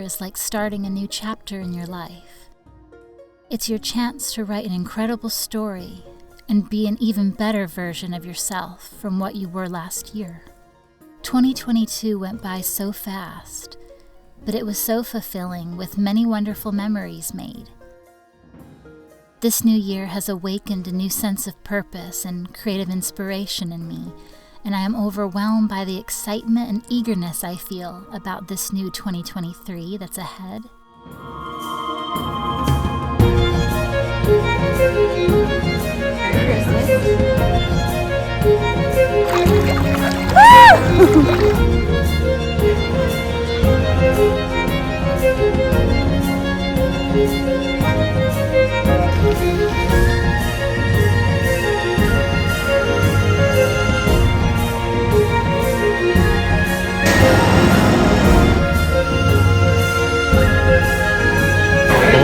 is like starting a new chapter in your life. It's your chance to write an incredible story and be an even better version of yourself from what you were last year. 2022 went by so fast, but it was so fulfilling with many wonderful memories made. This new year has awakened a new sense of purpose and creative inspiration in me, and I am overwhelmed by the excitement and eagerness I feel about this new 2023 that's ahead.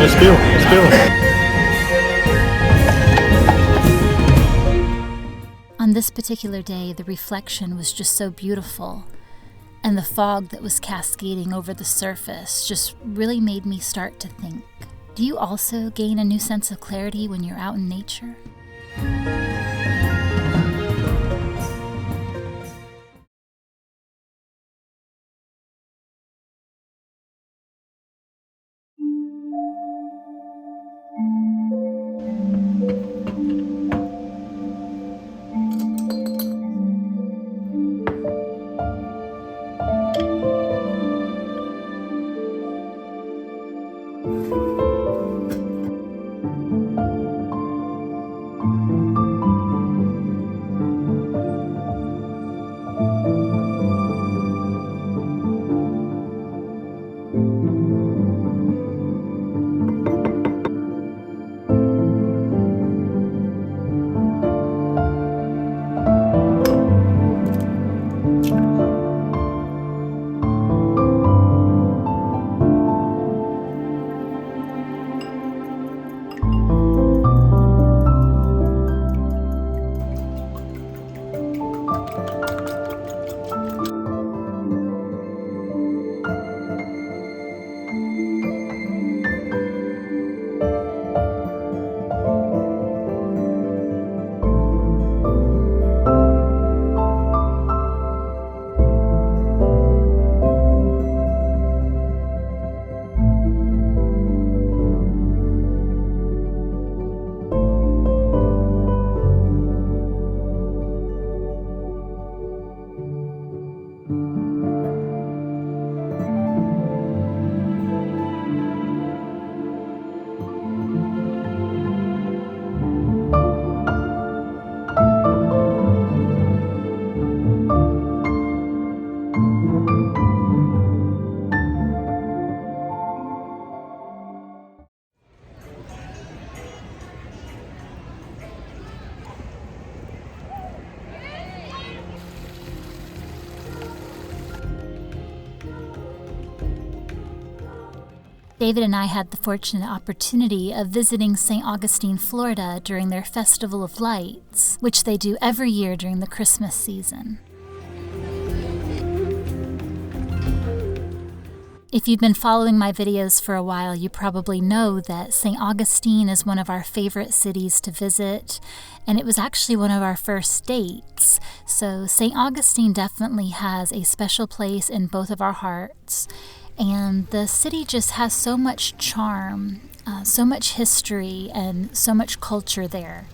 Let's go. On this particular day, the reflection was just so beautiful, and the fog that was cascading over the surface just really made me start to think. Do you also gain a new sense of clarity when you're out in nature? David and I had the fortunate opportunity of visiting St. Augustine, Florida during their Festival of Lights, which they do every year during the Christmas season. If you've been following my videos for a while, you probably know that St. Augustine is one of our favorite cities to visit, and it was actually one of our first dates. So St. Augustine definitely has a special place in both of our hearts. And the city just has so much charm, so much history, and so much culture there.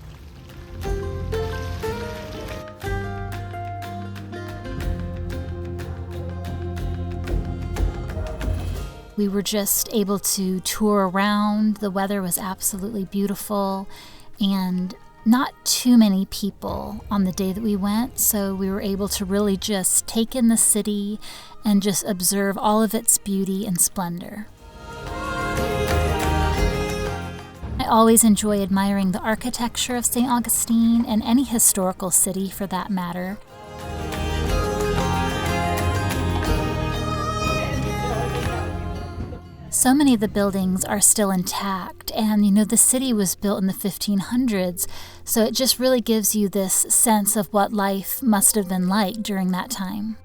We were just able to tour around. The weather was absolutely beautiful, and not too many people on the day that we went, so we were able to really just take in the city and just observe all of its beauty and splendor. I always enjoy admiring the architecture of St. Augustine, and any historical city for that matter. So many of the buildings are still intact, and the city was built in the 1500s, so it just really gives you this sense of what life must have been like during that time.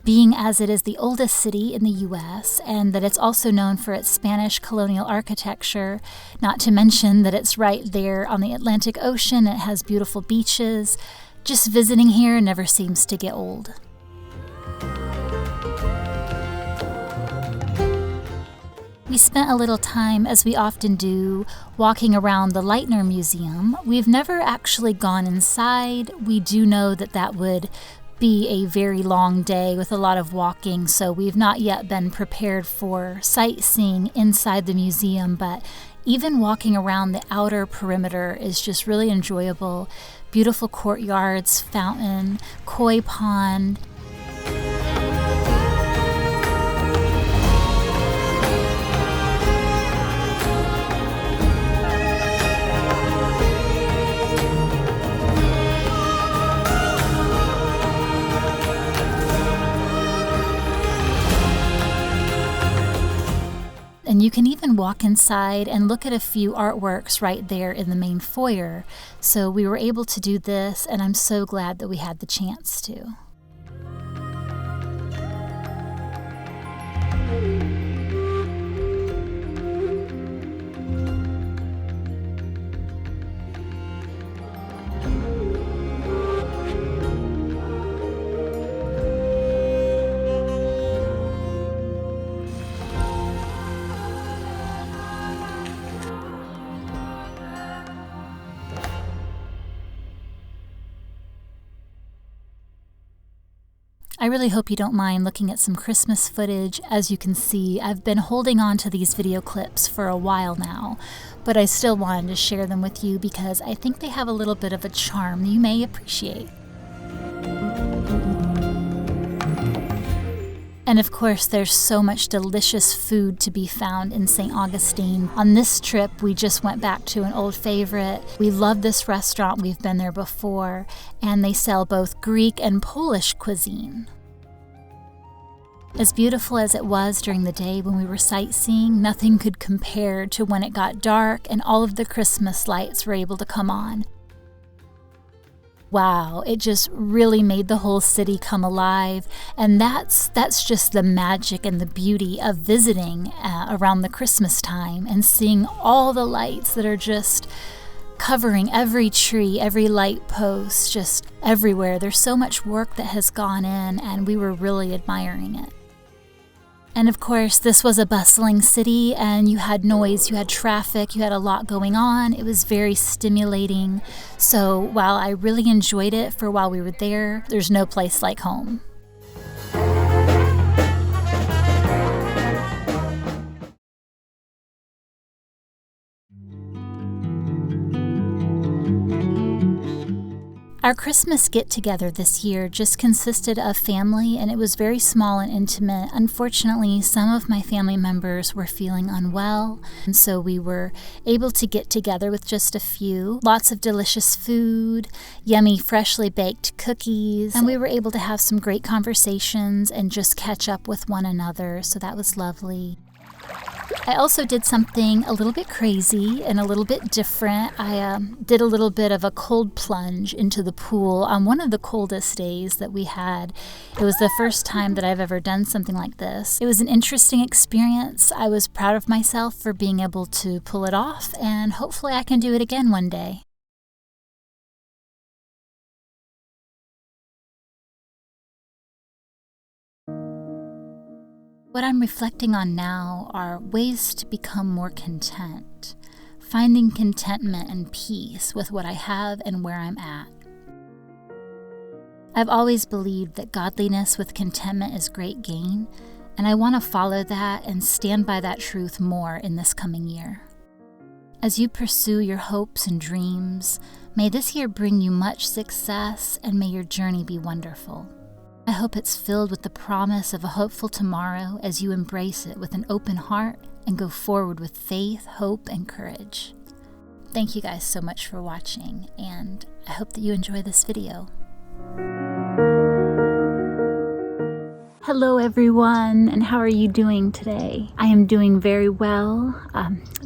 Being as it is the oldest city in the U.S. and that it's also known for its Spanish colonial architecture, not to mention that it's right there on the Atlantic Ocean, it has beautiful beaches, just visiting here never seems to get old. We spent a little time, as we often do, walking around the Leitner Museum. We've never actually gone inside. We do know that that would be a very long day with a lot of walking, so we've not yet been prepared for sightseeing inside the museum, but even walking around the outer perimeter is just really enjoyable. Beautiful courtyards, fountain, koi pond. And you can even walk inside and look at a few artworks right there in the main foyer. So we were able to do this, and I'm so glad that we had the chance to. I really hope you don't mind looking at some Christmas footage. As you can see, I've been holding on to these video clips for a while now, but I still wanted to share them with you because I think they have a little bit of a charm you may appreciate. And of course, there's so much delicious food to be found in St. Augustine. On this trip, we just went back to an old favorite. We love this restaurant. We've been there before, and they sell both Greek and Polish cuisine. As beautiful as it was during the day when we were sightseeing, nothing could compare to when it got dark and all of the Christmas lights were able to come on. Wow, it just really made the whole city come alive, and that's just the magic and the beauty of visiting around the Christmas time and seeing all the lights that are just covering every tree, every light post, just everywhere. There's so much work that has gone in, and we were really admiring it. And of course, this was a bustling city, and you had noise, you had traffic, you had a lot going on. It was very stimulating. So while I really enjoyed it for while we were there, there's no place like home. Our Christmas get-together this year just consisted of family, and it was very small and intimate. Unfortunately, some of my family members were feeling unwell, and so we were able to get together with just a few. Lots of delicious food, yummy freshly baked cookies, and we were able to have some great conversations and just catch up with one another, so that was lovely. I also did something a little bit crazy and a little bit different. I did a little bit of a cold plunge into the pool on one of the coldest days that we had. It was the first time that I've ever done something like this. It was an interesting experience. I was proud of myself for being able to pull it off, and hopefully I can do it again one day. What I'm reflecting on now are ways to become more content, finding contentment and peace with what I have and where I'm at. I've always believed that godliness with contentment is great gain, and I want to follow that and stand by that truth more in this coming year. As you pursue your hopes and dreams, may this year bring you much success, and may your journey be wonderful. I hope it's filled with the promise of a hopeful tomorrow as you embrace it with an open heart and go forward with faith, hope, and courage. Thank you guys so much for watching, and I hope that you enjoy this video. Hello everyone, and how are you doing today? I am doing very well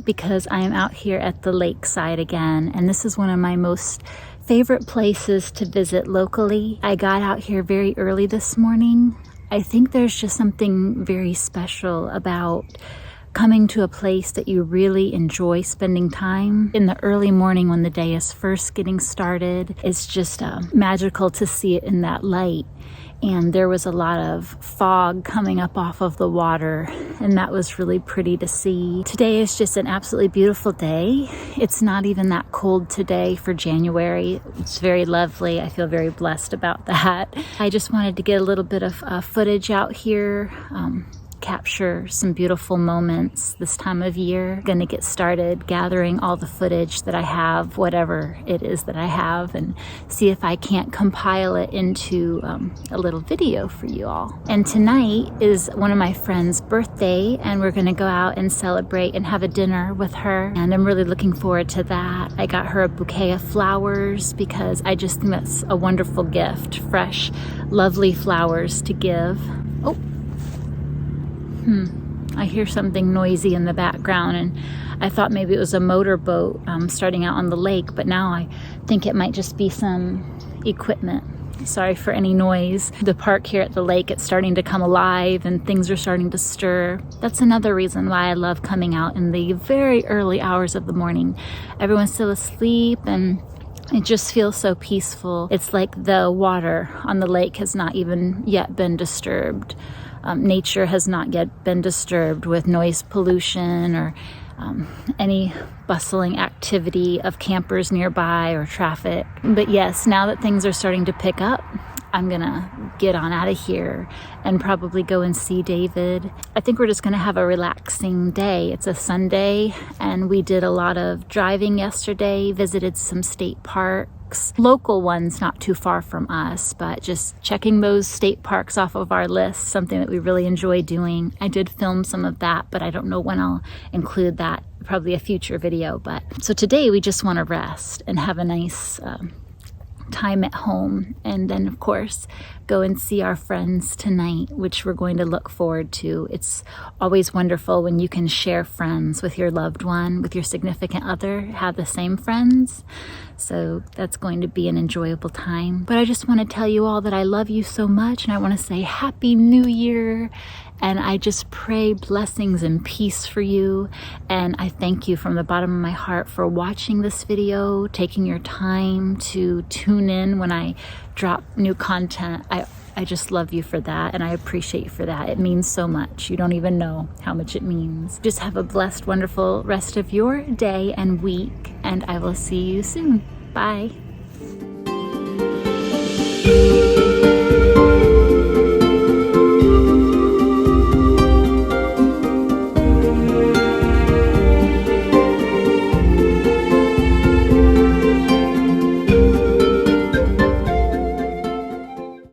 because I am out here at the lakeside again, and this is one of my most favorite places to visit locally. I got out here very early this morning I think there's just something very special about coming to a place that you really enjoy spending time. In the early morning when the day is first getting started, it's just magical to see it in that light. And there was a lot of fog coming up off of the water, and that was really pretty to see. Today is just an absolutely beautiful day. It's not even that cold today for January. It's very lovely. I feel very blessed about that. I just wanted to get a little bit of footage out here, capture some beautiful moments this time of year. Gonna get started gathering all the footage that I have, whatever it is that I have, and see if I can't compile it into a little video for you all. And tonight is one of my friend's birthday, and we're gonna go out and celebrate and have a dinner with her, and I'm really looking forward to that. I got her a bouquet of flowers because I just think that's a wonderful gift, fresh, lovely flowers to give. Oh, I hear something noisy in the background, and I thought maybe it was a motorboat starting out on the lake, but now I think it might just be some equipment. Sorry for any noise. The park here at the lake, it's starting to come alive and things are starting to stir. That's another reason why I love coming out in the very early hours of the morning. Everyone's still asleep and it just feels so peaceful. It's like the water on the lake has not even yet been disturbed. Nature has not yet been disturbed with noise pollution or any bustling activity of campers nearby or traffic. But yes, now that things are starting to pick up, I'm gonna get on out of here and probably go and see David. I think we're just gonna have a relaxing day. It's a Sunday, and we did a lot of driving yesterday, visited some state parks, local ones not too far from us, but just checking those state parks off of our list, something that we really enjoy doing. I did film some of that, but I don't know when I'll include that, probably a future video. But so today we just want to rest and have a nice time at home, and then of course go and see our friends tonight, which we're going to look forward to. It's always wonderful when you can share friends with your loved one, with your significant other, have the same friends. So that's going to be an enjoyable time. But I just want to tell you all that I love you so much, and I want to say Happy New Year. And I just pray blessings and peace for you. And I thank you from the bottom of my heart for watching this video, taking your time to tune in when I drop new content. I just love you for that, and I appreciate you for that. It means so much. You don't even know how much it means. Just have a blessed, wonderful rest of your day and week, and I will see you soon. Bye.